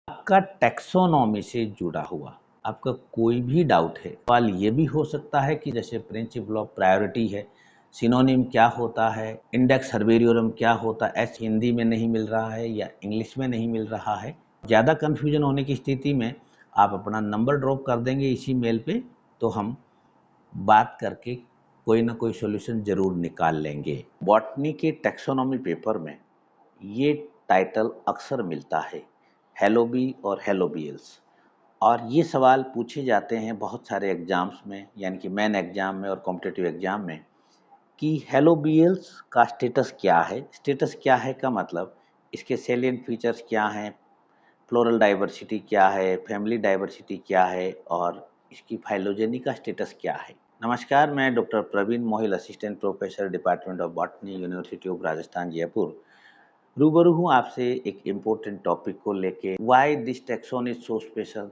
आपका टैक्सोनॉमी से जुड़ा हुआ आपका कोई भी डाउट है, सवाल ये भी हो सकता है कि जैसे प्रिंसिपल ऑफ प्रायोरिटी है, सिनोनिम क्या होता है, इंडेक्स हर्बेरियम क्या होता है, ऐसे हिंदी में नहीं मिल रहा है या इंग्लिश में नहीं मिल रहा है। ज़्यादा कन्फ्यूजन होने की स्थिति में आप अपना नंबर ड्रॉप कर देंगे इसी मेल पे, तो हम बात करके कोई ना कोई सॉल्यूशन ज़रूर निकाल लेंगे। बॉटनी के टैक्सोनॉमी पेपर में ये टाइटल अक्सर मिलता है, हेलोबी और हेलोबियल्स, और ये सवाल पूछे जाते हैं बहुत सारे एग्जाम्स में, यानी कि मेन एग्जाम में और कॉम्पिटिटिव एग्जाम में, कि हेलोबियल्स का स्टेटस क्या है। स्टेटस क्या है का मतलब इसके सेलिएंट फीचर्स क्या हैं, फ्लोरल डाइवर्सिटी क्या है, फैमिली डाइवर्सिटी क्या है, और इसकी फाइलोजेनी का स्टेटस क्या है। नमस्कार, मैं doctor Praveen Mohil, assistant professor, department of botany, university of Rajasthan, Jaipur, रूबरू हूँ आपसे एक इम्पोर्टेंट टॉपिक को लेके। Why this taxon is so special,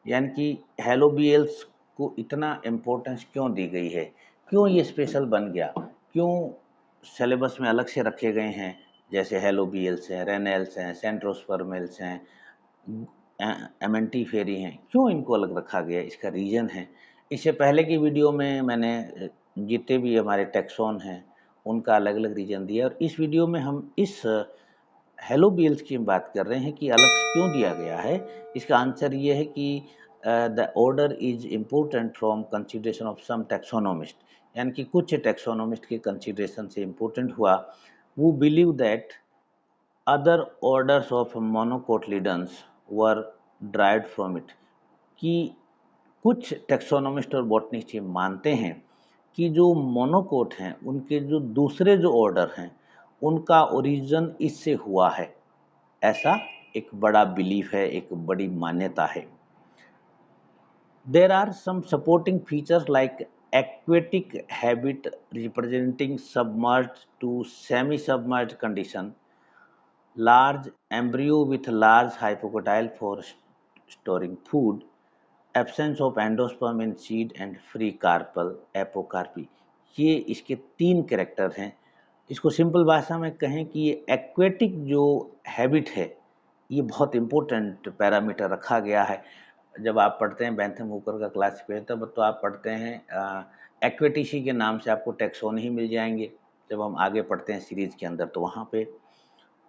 यानी कि हेलोबियल्स को इतना इम्पोर्टेंस क्यों दी गई है, क्यों ये स्पेशल बन गया, क्यों सिलेबस में अलग से रखे गए हैं। जैसे हेलोबियल्स हैं, रेनेल्स हैं, सेंट्रोस्पर्मेल्स हैं, एमेंटीफेरी हैं, क्यों इनको अलग रखा गया, इसका रीज़न है। इससे पहले की वीडियो में मैंने जितने भी हमारे टैक्सोन हैं उनका अलग अलग रीज़न दिया, और इस वीडियो में हम इस हेलोबियल्स की बात कर रहे हैं कि अलग क्यों दिया गया है। इसका आंसर ये है कि the order is important from consideration of some taxonomist, यानी कि कुछ टैक्सोनोमिस्ट के कंसिडरेशन से इम्पोर्टेंट हुआ। वो believe that other orders of monocotyledons were derived from it, कि कुछ टैक्सोनोमिस्ट और बॉटनिस्ट ये मानते हैं कि जो मोनोकोट हैं उनके जो दूसरे जो ऑर्डर हैं उनका ओरिजिन इससे हुआ है। ऐसा एक बड़ा बिलीफ है, एक बड़ी मान्यता है। There are some supporting features like aquatic habit representing submerged to semi-submerged condition, large embryo with large hypocotyle for storing food, absence of endosperm in seed and free carpal apocarpy। ये इसके 3 character हैं। इसको simple भाषा में कहें कि ये aquatic जो हैबिट है ये बहुत इम्पोर्टेंट पैरामीटर रखा गया है। जब आप पढ़ते हैं बेंथम हुकर का क्लासिफिकेशन, तब तो आप पढ़ते हैं एक्वेटिसी के नाम से आपको टैक्सोन ही मिल जाएंगे। जब हम आगे पढ़ते हैं सीरीज के अंदर तो वहाँ पे,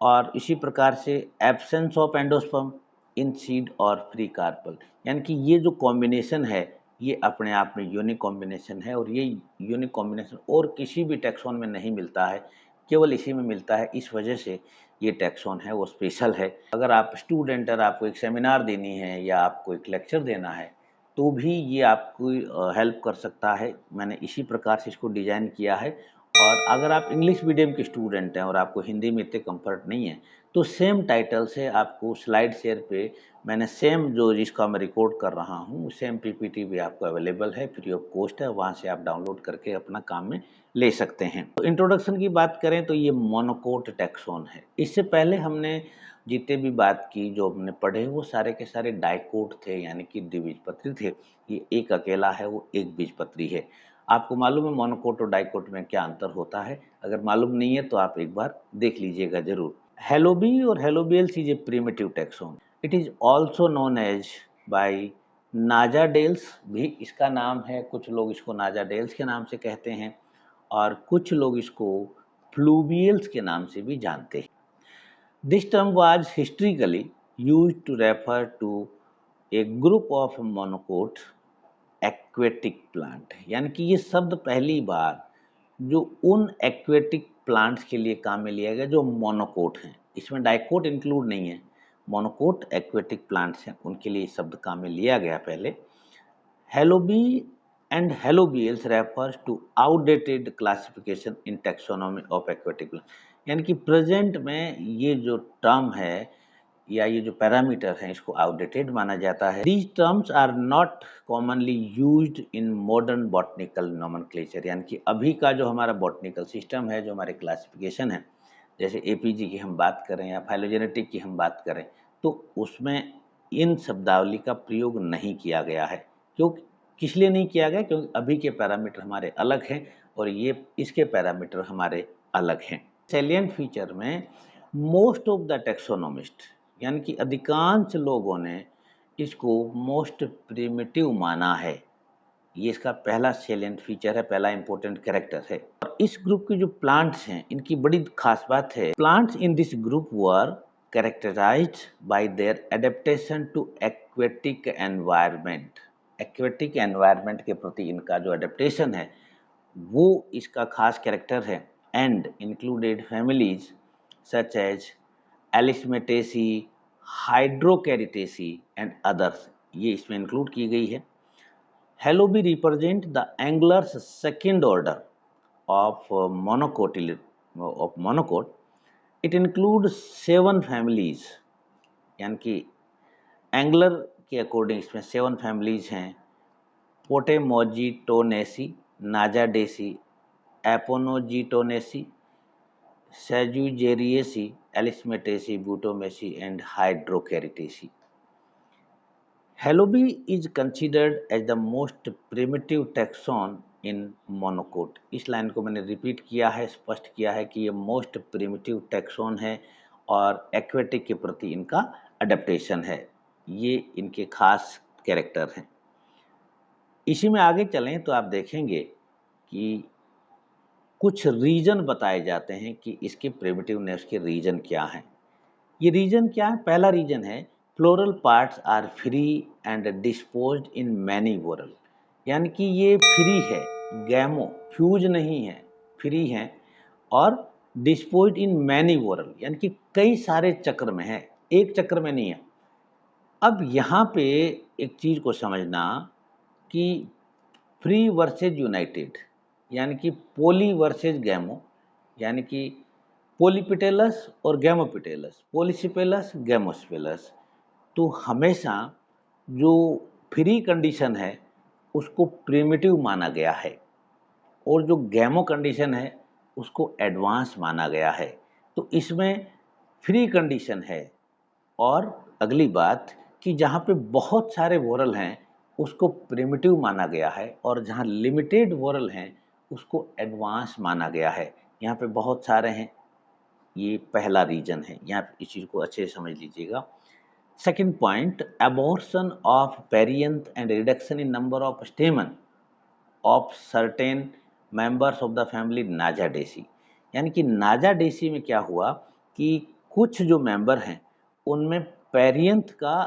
और इसी प्रकार से absence of endosperm in seed और फ्री कार्पल, यानी कि ये जो कॉम्बिनेशन है ये अपने आप में यूनिक कॉम्बिनेशन है, और ये यूनिक कॉम्बिनेशन और किसी भी टैक्सोन में नहीं मिलता है, केवल इसी में मिलता है। इस वजह से ये टैक्सोन है वो स्पेशल है। अगर आप स्टूडेंट हैं, आपको एक सेमिनार देनी है या आपको एक लेक्चर देना है, तो भी ये आपको हेल्प कर सकता है। मैंने इसी प्रकार से इसको डिज़ाइन किया है। और अगर आप इंग्लिश मीडियम के स्टूडेंट हैं और आपको हिंदी में इतने कंफर्ट नहीं है, तो सेम टाइटल से आपको स्लाइड शेयर पे मैंने सेम जो जिसका मैं रिकॉर्ड कर रहा हूँ सेम पीपीटी भी आपको अवेलेबल है, फ्री ऑफ कॉस्ट है, वहाँ से आप डाउनलोड करके अपना काम में ले सकते हैं। तो इंट्रोडक्शन की बात करें तो ये मोनोकोट टैक्सोन है। इससे पहले हमने जितने भी बात की, जो हमने पढ़े, वो सारे के सारे डाइकोट थे, यानी कि द्विबीजपत्री थे। ये एक अकेला है, वो एक बीजपत्री है। आपको मालूम है मोनोकोट और डाइकोट में क्या अंतर होता है? अगर मालूम नहीं है तो आप एक बार देख लीजिएगा जरूर। Helobiae or Helobiales is a primitive taxon. It is also known as by Najadales, भी इसका नाम है। कुछ लोग इसको नाजाडेल्स के नाम से कहते हैं और कुछ लोग इसको फ्लूवियल्स के नाम से भी जानते हैं। This term was historically used to refer to a group of monocot aquatic plant, यानी कि ये शब्द पहली बार जो उन एक्वेटिक प्लांट्स के लिए काम में लिया गया जो मोनोकोट हैं। इसमें डाइकोट इंक्लूड नहीं है, मोनोकोट एक्वेटिक प्लांट्स हैं, उनके लिए शब्द काम में लिया गया पहले। हेलोबी and हेलोबियल्स refers to outdated classification in taxonomy of aquatic plant, यानी कि प्रेजेंट में ये जो टर्म है या ये जो पैरामीटर है इसको आउटडेटेड माना जाता है। These terms are not commonly used in modern botanical nomenclature, यानी कि अभी का जो हमारा बॉटनिकल सिस्टम है, जो हमारे क्लासिफिकेशन है, जैसे एपीजी की हम बात करें या फाइलोजेनेटिक की हम बात करें, तो उसमें इन शब्दावली का प्रयोग नहीं किया गया है। क्योंकि किस लिए नहीं किया गया? क्योंकि अभी के पैरामीटर हमारे अलग हैं और ये इसके पैरामीटर हमारे अलग हैं। सैलिएंट फीचर में मोस्ट ऑफ द टेक्सोनोमिस्ट यानी कि अधिकांश लोगों ने इसको मोस्ट प्रिमिटिव माना है। ये इसका पहला सेलेंट फीचर है, पहला इंपॉर्टेंट कैरेक्टर है। और इस ग्रुप के जो प्लांट्स हैं इनकी बड़ी खास बात है, plants in this group were characterised by their adaptation to aquatic environment. Aquatic environment के प्रति इनका जो एडेप्टेशन है वो इसका खास कैरेक्टर है। And included families such as Alismataceae, Hydrocharitaceae and others, ये इसमें इंक्लूड की गई है। Halobi represent the angler's second order of monocot. It includes 7 families, यानी कि एंगलर के अकॉर्डिंग इसमें 7 फैमिलीज हैं। पोटेमोजिटोनेसी, नाजाडेसी, एपोनोजिटोनेसी, सेजुजेरिएसी, एलिसमेटेसी, ब्यूटोमेसी and हाइड्रोकैरिटेसी। Halobi is considered as the most primitive taxon in monocot। इस लाइन को मैंने रिपीट किया है, स्पष्ट किया है कि ये मोस्ट प्रिमिटिव टैक्सोन है और एक्वेटिक के प्रति इनका अडेप्टेशन है। ये इनके खास कैरेक्टर हैं। इसी में आगे चलें तो आप देखेंगे कि कुछ रीजन बताए जाते हैं कि इसके प्रिमिटिवनेस के रीजन क्या हैं। ये रीजन क्या है? पहला रीजन है floral parts are free and disposed in many whorl, यानी कि ये फ्री है, गैमो फ्यूज नहीं है, फ्री है और डिस्पोज्ड इन मैनी वोरल, यानी कि कई सारे चक्र में है, एक चक्र में नहीं है। अब यहाँ पे एक चीज को समझना कि फ्री वर्सेज यूनाइटेड, यानी कि पोली वर्सेज गैमो, यानी कि पोलीपिटेलस और गैमोपिटेलस, पोलिसिपेलस गैमोस्पेलस। तो हमेशा जो फ्री कंडीशन है उसको प्रिमिटिव माना गया है और जो गैमो कंडीशन है उसको एडवांस माना गया है। तो इसमें फ्री कंडीशन है। और अगली बात कि जहाँ पे बहुत सारे वोरल हैं उसको प्रिमिटिव माना गया है और जहाँ लिमिटेड वोरल हैं उसको एडवांस माना गया है। यहाँ पे बहुत सारे हैं, ये पहला रीजन है, यहाँ पे इस चीज़ को अच्छे से समझ लीजिएगा। Second point, abortion of perianth and reduction in number of stamen of certain members of the family Najadaceae। यानी कि नाजाडेसी में क्या हुआ कि कुछ जो मेंबर हैं उनमें पेरियंथ का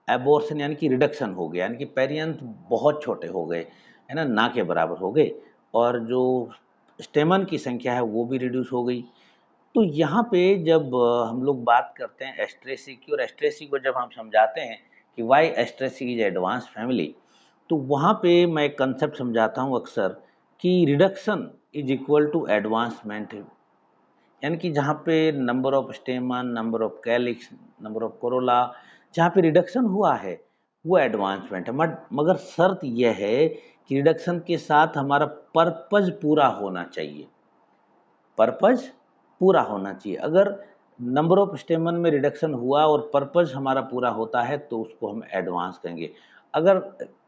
एबॉर्शन यानी कि रिडक्शन हो गया, यानी कि पेरियंथ बहुत छोटे हो गए, है ना के बराबर हो गए, और जो स्टेमन की संख्या है वो भी रिड्यूस हो गई। तो यहाँ पे जब हम लोग बात करते हैं एस्ट्रेसी की, और एस्ट्रेसी को जब हम समझाते हैं कि why Asteraceae is advance family, तो वहाँ पे मैं एक कंसेप्ट समझाता हूँ अक्सर कि reduction is equal to advancement, यानी कि जहाँ पे number of stamen, number of calyx, number of corolla, जहाँ पे रिडक्शन हुआ है वो एडवांसमेंट है। मगर शर्त यह है कि रिडक्शन के साथ हमारा पर्पज पूरा होना चाहिए, पर्पज पूरा होना चाहिए। अगर नंबर ऑफ स्टेमन में रिडक्शन हुआ और पर्पज हमारा पूरा होता है तो उसको हम एडवांस कहेंगे। अगर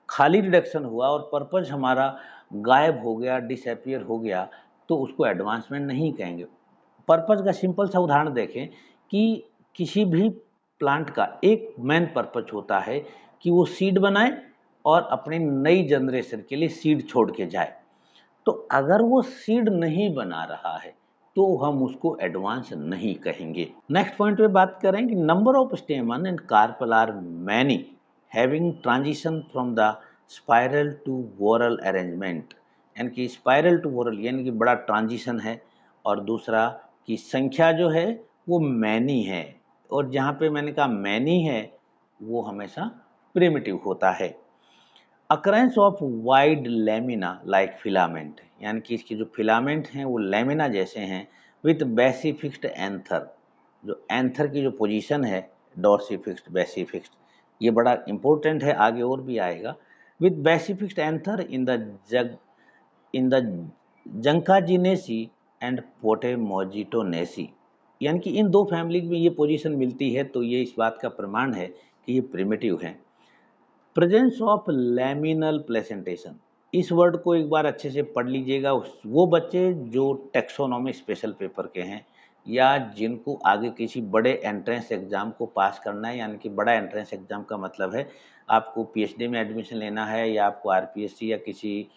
खाली रिडक्शन हुआ और पर्पज हमारा गायब हो गया, डिसअपियर हो गया, तो उसको एडवांसमेंट नहीं कहेंगे। पर्पज का सिंपल सा उदाहरण देखें कि किसी भी प्लांट का एक मेन पर्पज होता है कि वो सीड बनाए और अपनी नई जनरेशन के लिए सीड छोड़ के जाए। तो अगर वो सीड नहीं बना रहा है तो हम उसको एडवांस नहीं कहेंगे। नेक्स्ट पॉइंट पे बात करें कि number of stamen and carpel are many having transition from the spiral to whorl arrangement, यानी कि स्पाइरल टू वोरल यानी कि बड़ा ट्रांजिशन है, और दूसरा कि संख्या जो है वो मैनी है, और जहाँ पे मैंने कहा मैनी है वो हमेशा प्रिमिटिव होता है। Occurrence of wide lamina like filament, यानी कि इसके जो फिलामेंट हैं वो लेमिना जैसे हैं, विथ बेसिफिक्स्ड एंथर, जो एंथर की जो पोजीशन है डॉर्सिफिक्स्ड बेसिफिक्स्ड, ये बड़ा इंपॉर्टेंट है, आगे और भी आएगा। With basifixed anther in the Juncaginaceae and Potamogetonaceae, यानी कि इन दो फैमिली में ये पोजीशन मिलती है, तो ये इस बात का प्रमाण है कि ये प्रिमिटिव हैं। प्रेजेंस ऑफ लैमिनल प्लेसेंटेशन, इस वर्ड को एक बार अच्छे से पढ़ लीजिएगा, वो बच्चे जो टेक्सोनॉमी स्पेशल पेपर के हैं या जिनको आगे किसी बड़े एंट्रेंस एग्ज़ाम को पास करना है, यानी कि बड़ा एंट्रेंस एग्ज़ाम का मतलब है आपको पीएचडी में एडमिशन लेना है या आपको आरपीएससी या किसी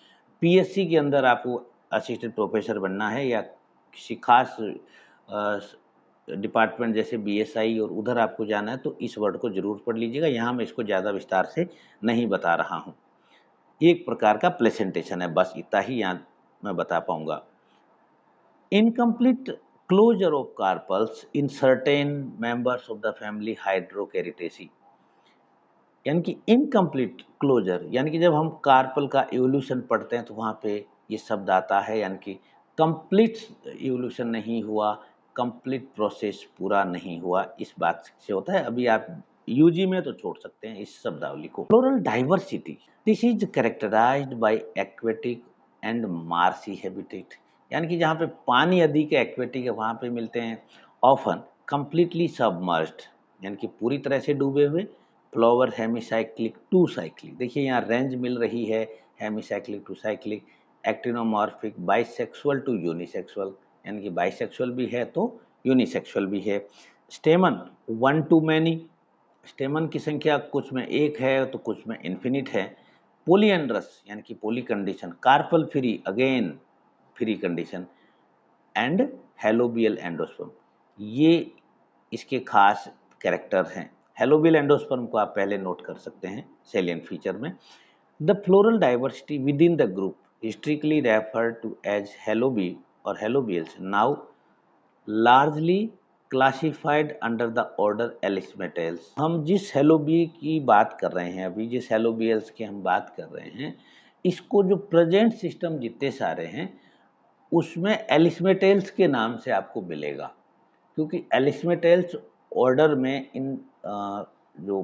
पीएससी के अंदर आपको असिस्टेंट प्रोफेसर बनना है या किसी खास डिपार्टमेंट जैसे बीएसआई और उधर आपको जाना है, तो इस वर्ड को ज़रूर पढ़ लीजिएगा। यहाँ मैं इसको ज़्यादा विस्तार से नहीं बता रहा हूँ। एक प्रकार का प्रेजेंटेशन है, बस इतना ही यहाँ मैं बता पाऊँगा। Incomplete closure of carpels in certain members of the family hydrokerataceae, यानी कि इनकम्प्लीट क्लोजर, यानी कि जब हम कार्पल का इवोल्यूशन पढ़ते हैं तो वहाँ पे ये शब्द आता है, यानी कि कंप्लीट इवोल्यूशन नहीं हुआ, कंप्लीट प्रोसेस पूरा नहीं हुआ, इस बात से होता है। अभी आप यूजी में तो छोड़ सकते हैं इस शब्दावली को। Floral diversity, this is characterised by aquatic and marshy habitat, यानी कि जहाँ पे पानी अधिक है, एक्वेटिक है, वहाँ पे मिलते हैं। ऑफन कंप्लीटली सबमर्ज्ड, यानी कि पूरी तरह से डूबे हुए। फ्लावर हेमिसाइक्लिक टू साइक्लिक, देखिए यहाँ रेंज मिल रही है, hemicyclic to cyclic. Actinomorphic bisexual to unisexual, यानी कि बाइसेक्सुअल भी है तो यूनिसेक्सुअल भी है। Stamen one to many, stamen की संख्या कुछ में एक है तो कुछ में इन्फिनिट है। पोलियंड्रस, यानी कि poly condition. Carpel free, again free condition. And helobial endosperm, ये इसके खास कैरेक्टर हैं। हेलोबियल एंडोस्पर्म को आप पहले नोट कर सकते हैं सेलिएंट फीचर में। The floral diversity within the group historically referred to as Helobiae or Helobiales, now largely classified under the order Alismatales. हम जिस हेलोबी की बात कर रहे हैं, अभी जिस हेलोबियल्स की हम बात कर रहे हैं, इसको जो प्रेजेंट सिस्टम जितने सारे हैं उसमें एलिस्मेटेल्स के नाम से आपको मिलेगा, क्योंकि एलिस्मेटेल्स ऑर्डर में इन जो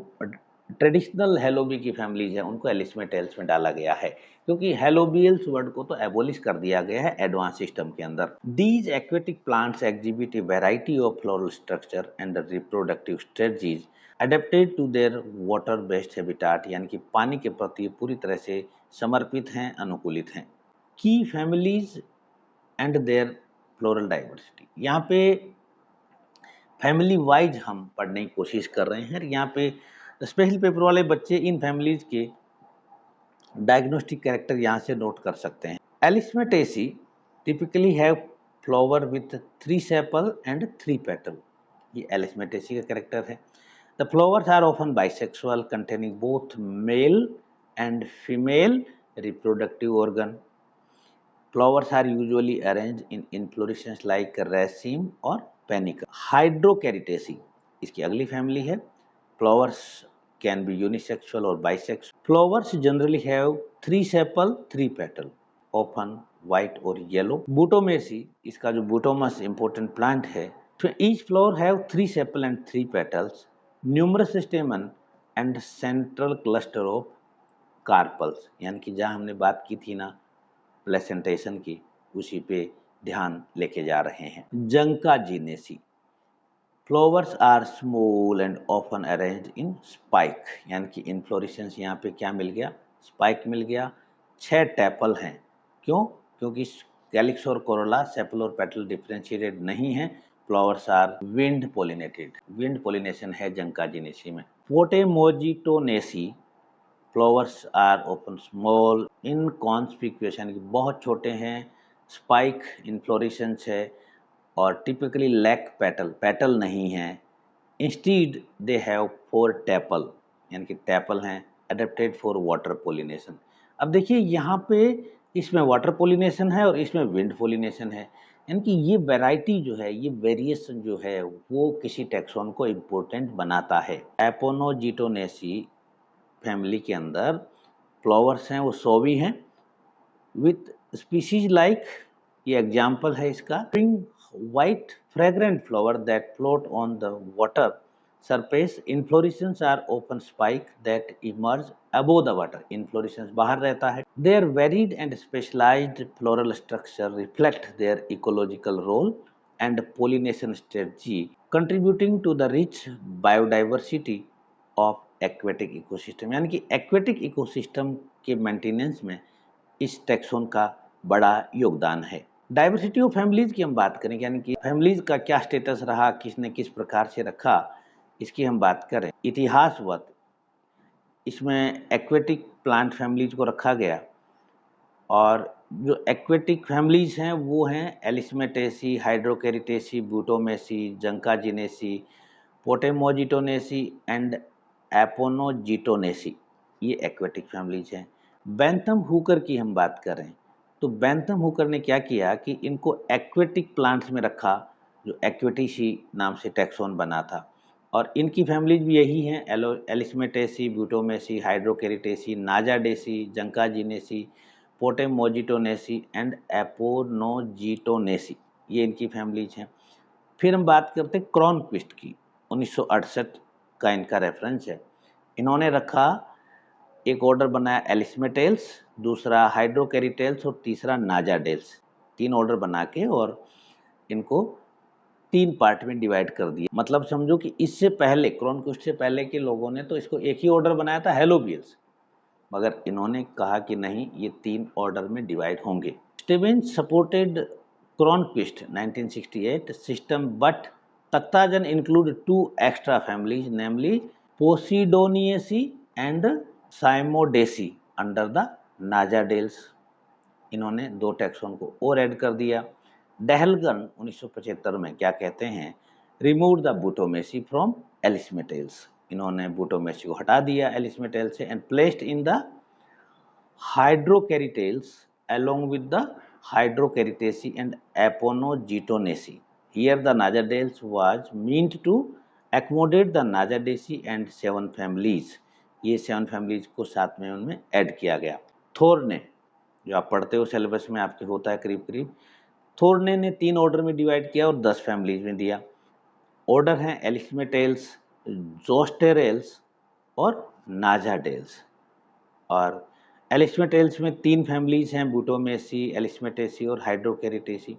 ट्रेडिशनल हेलोबी की फैमिलीज हैं उनको एलिस्मेटेल्स में डाला गया है, क्योंकि हेलोबियल्स वर्ड को तो एबोलिश कर दिया गया है एडवांस सिस्टम के अंदर। These aquatic plants exhibit a variety of floral structure and reproductive strategies adapted to their water based habitat, यानी कि पानी के प्रति पूरी तरह से समर्पित हैं, अनुकूलित हैं। की families and their floral diversity, यहाँ पे फैमिली वाइज हम पढ़ने की कोशिश कर रहे हैं। यहाँ पे स्पेशल पेपर वाले बच्चे इन फैमिलीज के डायग्नोस्टिक कैरेक्टर यहाँ से नोट कर सकते हैं। Alismataceae typically have flower with 3 sepal and 3 petal, ये एलिस्मेटेसी का कैरेक्टर है। The flowers are often bisexual containing both male and female reproductive organ. Flowers are usually arranged in inflorescence like raceme और panicum. Hydrokerataceae इसकी अगली family है। Flowers can be unisexual or bisexual. Flowers generally have 3 sepal, 3 petal, often white or yellow. Butomaceae इसका जो बुटोमस important plant है, so each flower have 3 sepal and 3 petals, numerous stamen and central cluster of carpels, यानी कि जहाँ हमने बात की थी ना प्लेसेंटेशन की, उसी पे ध्यान लेके जा रहे हैं। Juncaginaceae, flowers are small and often arranged in spike, यानी कि इनफ्लोरेसेंस यहाँ पे क्या मिल गया, स्पाइक मिल गया। 6 टैपल हैं, क्यों? क्योंकि कैलिक्स और कोरोला सेपल और पेटल डिफरेंशिएटेड नहीं है। Flowers are wind pollinated, wind pollination है जंका जीनेसी में। Potamogetonaceae, flowers are open small inconspicuous, यानी कि बहुत छोटे हैं। स्पाइक इनफ्लोरेसेंस है और टिपिकली लैक पेटल, पेटल नहीं है। इंस्टीड दे हैव 4 टैपल, यानी कि टैपल हैं, अडेप्टेड फॉर वाटर पोलिनेशन। अब देखिए यहाँ पे इसमें वाटर पोलिनेशन है और इसमें विंड पोलिनेशन है, यानी कि ये वैरायटी जो है, ये वेरिएशन जो है वो किसी टैक्सॉन को इम्पोर्टेंट बनाता है। एपोनोजिटोनेसी फैमिली के अंदर फ्लावर्स हैं वो 100 भी हैं, विथ स्पीशीज लाइक, ये एग्जाम्पल है इसका, pink white fragrant flower that float on the water surface. Inflorescences are open spike that emerge above the water. Inflorescence बाहर रहता है। Their varied and specialized floral structure reflect their ecological role and pollination strategy, contributing to the rich biodiversity of aquatic ecosystem, यानी कि aquatic ecosystem के maintenance में इस taxon का बड़ा योगदान है। डाइवर्सिटी ऑफ फैमिलीज की हम बात करें, यानी कि फैमिलीज का क्या स्टेटस रहा, किसने किस प्रकार से रखा, इसकी हम बात करें। इतिहासवत इसमें एक्वेटिक प्लांट फैमिलीज को रखा गया, और जो एक्वेटिक फैमिलीज हैं वो हैं एलिस्मेटेसी, हाइड्रोकेरिटेसी, ब्यूटोमेसी, जंकाजिनेसी, पोटेमोजिटोनेसी एंड एपोनोजिटोनेसी, ये एक्वेटिक फैमिलीज हैं। बैंथम हुकर की हम बात करें तो बैंथम हुकर ने क्या किया कि इनको एक्वेटिक प्लांट्स में रखा, जो एक्वेटिसी नाम से टैक्सोन बना था, और इनकी फैमिलीज भी यही हैं, एलिस्मेटेसी, ब्यूटोमेसी, हाइड्रोकेरिटेसी, नाजाडेसी, जंकाजिनेसी, पोटेमोजिटोनेसी एंड एपोनोजिटोनेसी, ये इनकी फैमिलीज हैं। फिर हम बात करते हैं क्रॉनक्विस्ट की, 1968 का इनका रेफरेंस है। इन्होंने रखा, एक ऑर्डर बनाया एलिस्मेटेल्स, दूसरा हाइड्रोकेरिटेल्स और तीसरा नाजाडेल्स, 3 ऑर्डर बना के और इनको 3 पार्ट में डिवाइड कर दिया। मतलब समझो कि इससे पहले, क्रॉनक्विस्ट से पहले के लोगों ने तो इसको एक ही ऑर्डर बनाया था, हेलोबियल्स, मगर इन्होंने कहा कि नहीं, ये 3 ऑर्डर में डिवाइड होंगे। Stevens supported Cronquist 1968 system, but Takhtajan include 2 extra families, namely Posidoniaceae and Cymodoceaceae under the Najadales. इन्होंने 2 टैक्सोन को और ऐड कर दिया। डेहलगन 1975 में क्या कहते हैं, remove the Butomaceae from Alismatales, इन्होंने बूटोमेसी को हटा दिया एलिस्मेटेल से, and placed in the Hydrocharitales along with the hydrokeritaceae and aponogitonaceae. Here the Najadales was meant to accommodate the Najadaceae and 7 families. ये 7 families को साथ में उनमें ऐड किया गया। थोर्ने, जो आप पढ़ते हो सिलेबस में आपके होता है करीब करीब, थोर्ने ने 3 ऑर्डर में डिवाइड किया और 10 फैमिलीज में दिया। ऑर्डर हैं एलिस्मेटेल्स, जोस्टेरेल्स और नाजाडेल्स। और एलिस्मेटेल्स में 3 फैमिलीज हैं, बूटोमेसी, एलिस्मेटेसी और हाइड्रोकेरिटेसी।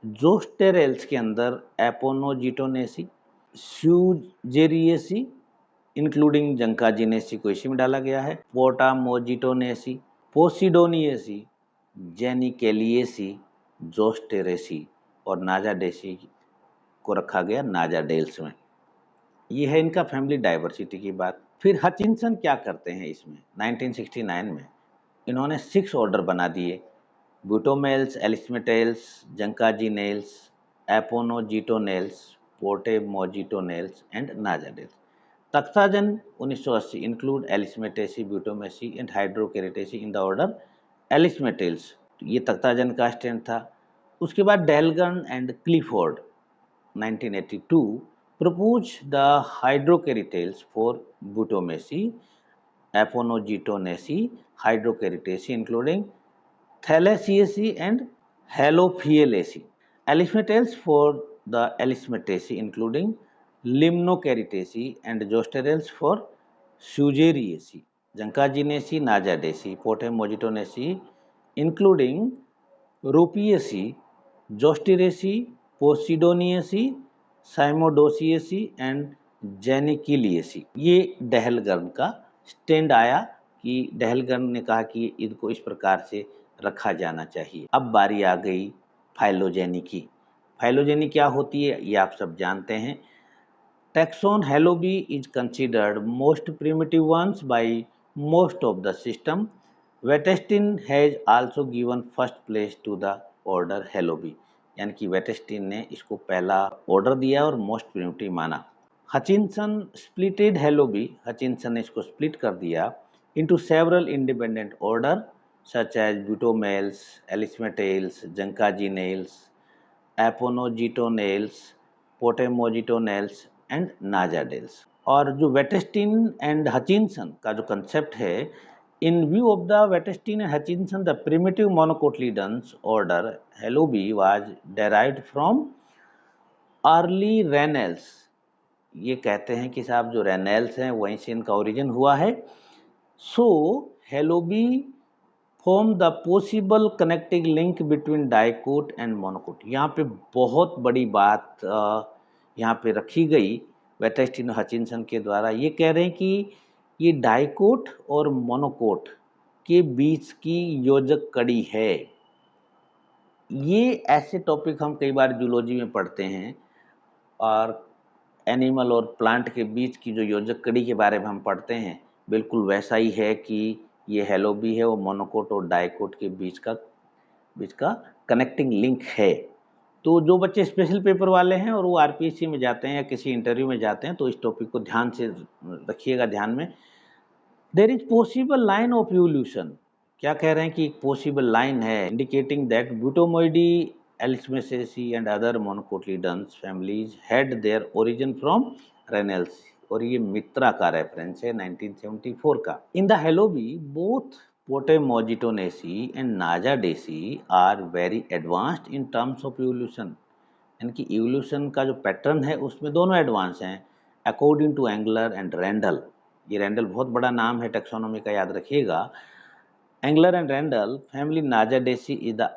जोस्टेरेल्स के अंदर एपोनोजिटोनेसी, फ्यूजेरिएसी इंक्लूडिंग जंकाजिनेसी को इसी में डाला गया है, पोटामोजिटोनेसी, पोसिडोनिएसी, जेनिकेलिएसी, जोस्टेरेसी और नाजाडेसी को रखा गया नाजाडेल्स में। ये है इनका फैमिली डाइवर्सिटी की बात। फिर हचिंसन क्या करते हैं इसमें, 1969 में इन्होंने 6 ऑर्डर बना दिए, Butomales, Alismatales, Juncaginales, Aponogetonales, Potamogetonales and Najadales. Takhtajan 1980 include Alismataceae, Butomaceae and Hydrocharitaceae in the order Alismatales, ये तख्ताजन का स्टैंड था। उसके बाद Dahlgren and Clifford 1982 proposed the hydrokeritales for buttomacy, aponogitonaceae, hydrokeritase including thalassaceae and halophialaceae. Elismatales for the elismataceae including limnocaritaceae and zosterales for fusariaceae. Zancaginaceae, najadaceae, potemogitonaceae including rupiaceae, zosteraceae, posidoniaceae, Cymodoceaceae and Zannichelliaceae. ये Dahlgren का stand आया कि डेहलगर्न ने कहा कि इनको इस प्रकार से रखा जाना चाहिए। अब बारी आ गई फाइलोजेनी की। फाइलोजेनी क्या होती है ये आप सब जानते हैं। Taxon Helobiae is considered most primitive once by most of the system. Wettstein has also given first place to the order Helobiae, यानी कि वेटेस्टिन ने इसको पहला ऑर्डर दिया और मोस्ट प्रिमिटिव माना। हचिंसन स्प्लिटेड हेलोबी, हचिंसन ने इसको स्प्लिट कर दिया into several independent order such as Butomales, Alismatales, Juncaginales, Aponogetonales, Potamogetonales and Najadales. और जो वेटेस्टिन एंड हचिंसन का जो कंसेप्ट है, in view of the Wettstein and Hutchinson, the primitive monocotyledons order Helobi was derived from early renals। ये कहते हैं कि साहब जो रेनेल्स हैं वहीं से इनका ओरिजिन हुआ है। So Helobiae form the possible connecting link between dicot and monocot. यहाँ पे बहुत बड़ी बात यहाँ पे रखी गई वेटेस्टिन हचिंसन के द्वारा। ये कह रहे हैं कि ये डाइकोट और मोनोकोट के बीच की योजक कड़ी है। ये ऐसे टॉपिक हम कई बार जूलॉजी में पढ़ते हैं, और एनिमल और प्लांट के बीच की जो योजक कड़ी के बारे में हम पढ़ते हैं, बिल्कुल वैसा ही है कि ये हेलोबी है, वो मोनोकोट और डाइकोट के बीच का कनेक्टिंग लिंक है। तो जो बच्चे स्पेशल पेपर वाले हैं और वो आरपीएससी में जाते हैं या किसी इंटरव्यू में जाते हैं, तो इस टॉपिक को ध्यान से रखिएगा ध्यान में। There is possible line of evolution, क्या कह रहे हैं कि एक पॉसिबल लाइन है indicating that Butomoideae, Alismataceae and other monocotyledons families had their origin from Ranales, और ये मित्रा का रेफरेंस है 1974 का। In the Helobiae both Potamogetonaceae and Najadaceae are very advanced in terms of evolution, यानी कि इवोल्यूशन का जो पैटर्न है उसमें दोनों एडवांस हैं according to Engler and Rendle. ये रैंडल बहुत बड़ा नाम है टैक्सोनॉमी का, याद रखिएगा। Engler and Rendle family Najadaceae is the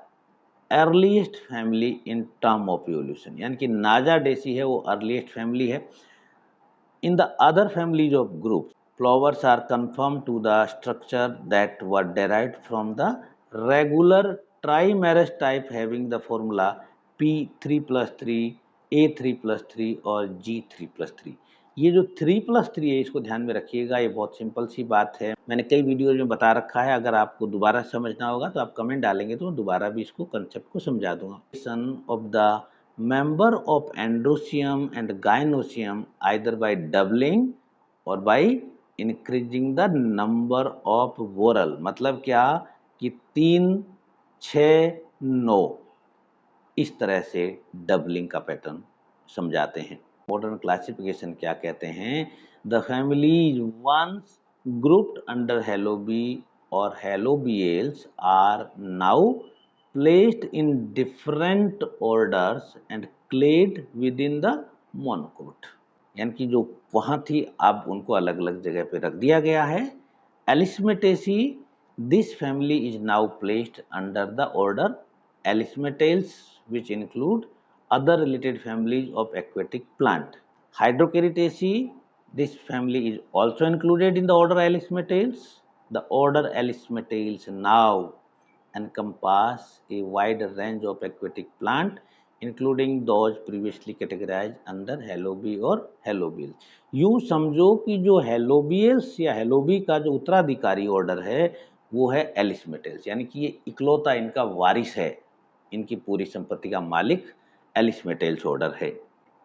earliest family in term of evolution, यानी कि नाजाडेसी है वो अर्लीस्ट फैमिली है। In the other families of group flowers are confirm to the structure that were derived from the regular trimerous type having the formula P3+3, A3+3 और G3+3। ये जो 3+3 है इसको ध्यान में रखिएगा, ये बहुत सिंपल सी बात है, मैंने कई वीडियोज में बता रखा है। अगर आपको दोबारा समझना होगा तो आप कमेंट डालेंगे तो मैं दोबारा भी इसको कंसेप्ट को समझा दूंगा। Son of the member of androcium and gynocium either by doubling or by increasing the number of whorl, मतलब क्या कि 3, 6, 9 इस तरह से डबलिंग का पैटर्न समझाते हैं। मॉडर्न क्लासिफिकेशन क्या कहते हैं? The family once grouped under Helobiae or Helobiales are now placed in different orders and clade within the monocote, यानी कि जो वहाँ थी अब उनको अलग अलग जगह पे रख दिया गया है। Alismataceae, this family is now placed under the order Alismatales which include other related families of aquatic plant. Hydrocharytaceae, this family is also included in the order Elismatales. The order Elismatales now encompass a wide range of aquatic plant including those previously categorized under हेलोबी और helobial. यूँ समझो कि जो हेलोबियल्स या हेलोबी का जो उत्तराधिकारी order है वो है एलिस्मेटेल्स, यानी कि ये इकलौता इनका वारिस है, इनकी पूरी संपत्ति का मालिक एलिस्मेटेल्स ऑर्डर है।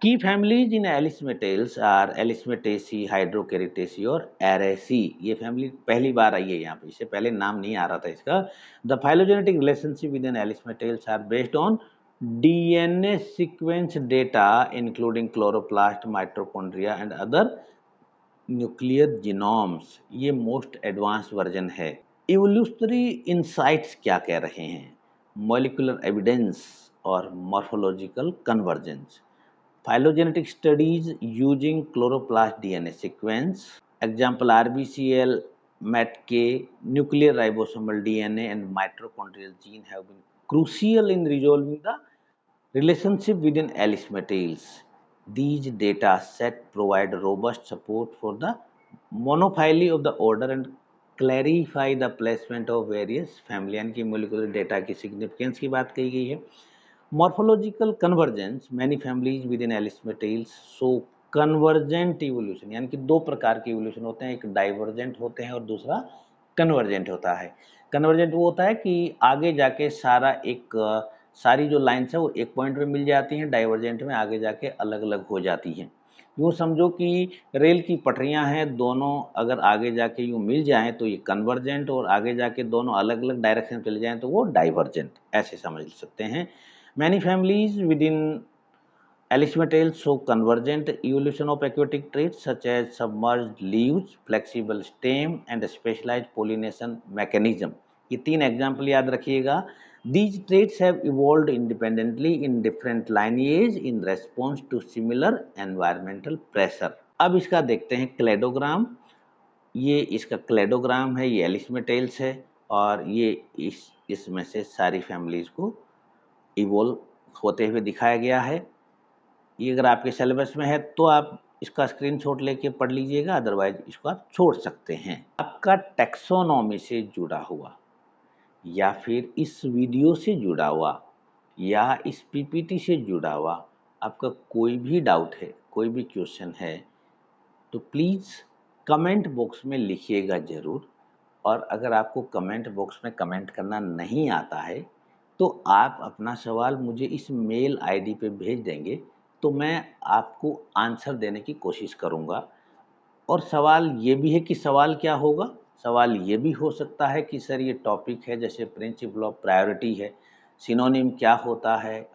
की फैमिलीज इन एलिस्मेटेल्स आर एलिस्मेटेसी, हाइड्रोकेरिटेसी और एरेसी। ये फैमिली पहली बार आई है यहाँ पे, इससे पहले नाम नहीं आ रहा था इसका। The phylogenetic relationship within Alismatales are based on DNA sequence data including chloroplast, mitochondria and other nuclear genomes. ये मोस्ट एडवांस वर्जन है। इवोल्यूशनरी इनसाइट्स क्या कह रहे हैं? मॉलिक्यूलर एविडेंस और morphological convergence, phylogenetic studies using chloroplast DNA sequence, example RBCL, METK, nuclear ribosomal DNA and mitochondrial gene have been crucial in resolving the relationship within elismatales. These data set provide robust support for the monophyly of the order and clarify the placement of various family, यानी कि molecular data की significance की बात कही गई है। Morphological convergence, many families within Alismatales so convergent evolution, यानी कि दो प्रकार के इवोल्यूशन होते हैं, एक डाइवर्जेंट होते हैं और दूसरा कन्वर्जेंट होता है। कन्वर्जेंट वो होता है कि आगे जाके सारी जो लाइन्स है वो एक पॉइंट पे मिल जाती हैं, डाइवर्जेंट में आगे जाके अलग अलग हो जाती हैं। यूँ समझो कि रेल की पटरियां हैं, दोनों अगर आगे जाके यूँ मिल जाएं तो ये कन्वर्जेंट, और आगे जाके दोनों अलग अलग डायरेक्शन चले जाएं तो वो डाइवर्जेंट, ऐसे समझ सकते हैं। Many families within elismatales show convergent evolution of aquatic traits such as submerged leaves, flexible stem and specialized pollination mechanism. ये 3 एग्जाम्पल याद रखिएगा। These traits have evolved independently in different lineage in response to similar environmental pressure. अब इसका देखते हैं cladogram. ये इसका cladogram है, ये एलिस्मेटेल्स है और ये इसमें से सारी फैमिलीज को इवोल्व होते हुए दिखाया गया है। ये अगर आपके सिलेबस में है तो आप इसका स्क्रीनशॉट लेके पढ़ लीजिएगा, अदरवाइज इसको आप छोड़ सकते हैं। आपका टैक्सोनॉमी से जुड़ा हुआ या फिर इस वीडियो से जुड़ा हुआ या इस पीपीटी से जुड़ा हुआ आपका कोई भी डाउट है, कोई भी क्वेश्चन है, तो प्लीज़ कमेंट बॉक्स में लिखिएगा ज़रूर। और अगर आपको कमेंट बॉक्स में कमेंट करना नहीं आता है, तो आप अपना सवाल मुझे इस मेल आईडी पे भेज देंगे, तो मैं आपको आंसर देने की कोशिश करूँगा। और सवाल ये भी है कि सवाल क्या होगा? सवाल ये भी हो सकता है कि सर ये टॉपिक है, जैसे प्रिंसिपल ऑफ प्रायोरिटी है, सिनोनिम क्या होता है,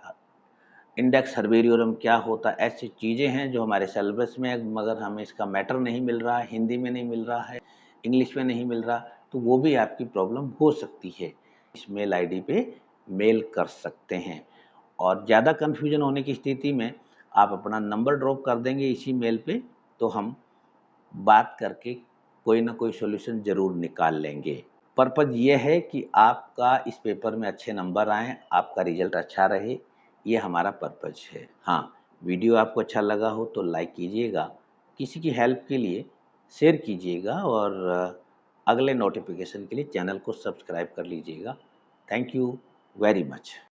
इंडेक्स हर्बेरियम क्या होता है, ऐसी चीज़ें हैं जो हमारे सिलेबस में है मगर हमें इसका मैटर नहीं मिल रहा है, हिंदी में नहीं मिल रहा है, इंग्लिश में नहीं मिल रहा, तो वो भी आपकी प्रॉब्लम हो सकती है। इस मेल आईडी पे मेल कर सकते हैं। और ज़्यादा कन्फ्यूजन होने की स्थिति में आप अपना नंबर ड्रॉप कर देंगे इसी मेल पे, तो हम बात करके कोई ना कोई सॉल्यूशन ज़रूर निकाल लेंगे। पर्पज़ ये है कि आपका इस पेपर में अच्छे नंबर आएँ, आपका रिज़ल्ट अच्छा रहे, ये हमारा पर्पज़ है। हाँ, वीडियो आपको अच्छा लगा हो तो लाइक कीजिएगा, किसी की हेल्प के लिए शेयर कीजिएगा और अगले नोटिफ़िकेशन के लिए चैनल को सब्सक्राइब कर लीजिएगा। Thank you very much.